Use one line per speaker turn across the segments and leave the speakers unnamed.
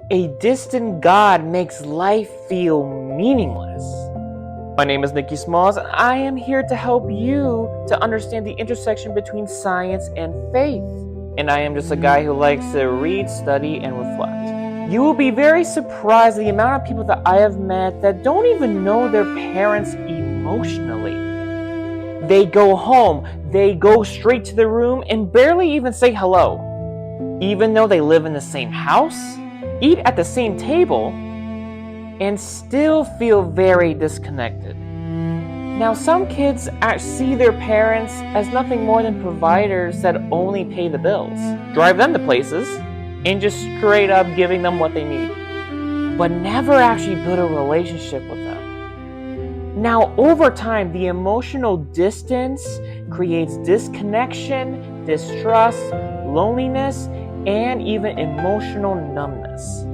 A distant God makes life feel meaningless. My name is Nikki Smalls, and I am here to help you to understand the intersection between science and faith. And I am just a guy who likes to read, study, and reflect. You will be very surprised at the amount of people that I have met that don't even know their parents emotionally. They go home, they go straight to the room, and barely even say hello. Even though they live in the same house, eat at the same table, and still feel very disconnected. Now, some kids see their parents as nothing more than providers that only pay the bills, drive them to places, and just straight up giving them what they need, but never actually build a relationship with them. Now, over time, the emotional distance creates disconnection, distrust, loneliness, and even emotional numbness.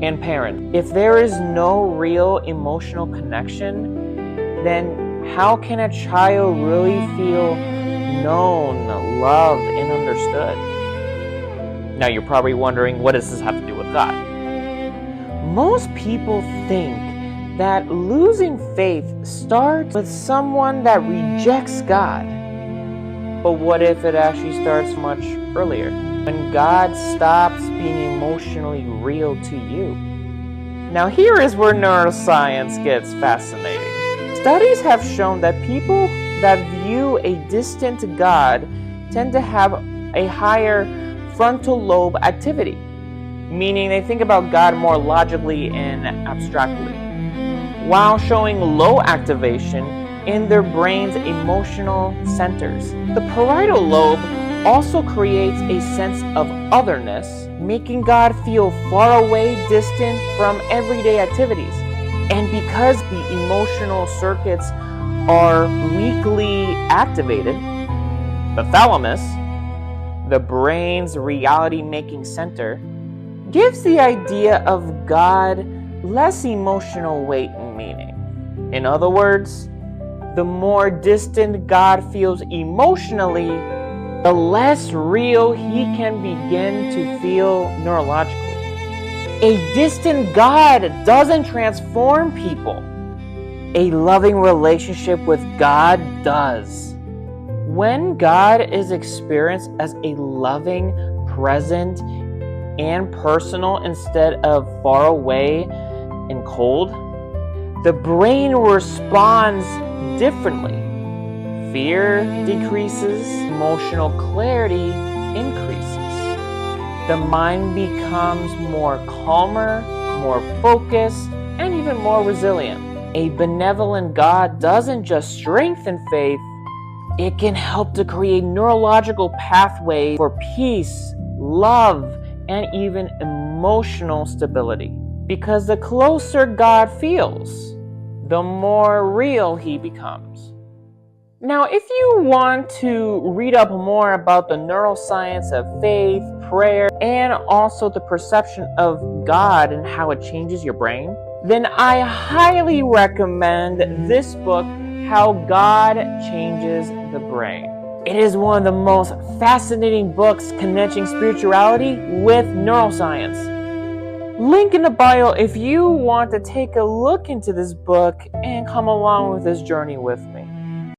And parents, if there is no real emotional connection, then how can a child really feel known, loved, and understood? Now you're probably wondering, what does this have to do with God? Most people think that losing faith starts with someone that rejects God. But what if it actually starts much earlier? When God stops being emotionally real to you. Now here is where neuroscience gets fascinating. Studies have shown that people that view a distant God tend to have a higher frontal lobe activity, meaning they think about God more logically and abstractly, while showing low activation in their brain's emotional centers. The parietal lobe also creates a sense of otherness, making God feel far away, distant from everyday activities. And because the emotional circuits are weakly activated, the thalamus, the brain's reality-making center, gives the idea of God less emotional weight and meaning. In other words, the more distant God feels emotionally, the less real he can begin to feel neurologically. A distant God doesn't transform people. A loving relationship with God does. When God is experienced as a loving, present, and personal instead of far away and cold, the brain responds differently. Fear decreases, emotional clarity increases. The mind becomes more calmer, more focused, and even more resilient. A benevolent God doesn't just strengthen faith, it can help to create neurological pathways for peace, love, and even emotional stability. Because the closer God feels, the more real he becomes. Now, if you want to read up more about the neuroscience of faith, prayer, and also the perception of God and how it changes your brain, then I highly recommend this book, How God Changes the Brain. It is one of the most fascinating books connecting spirituality with neuroscience. Link in the bio if you want to take a look into this book and come along with this journey with me.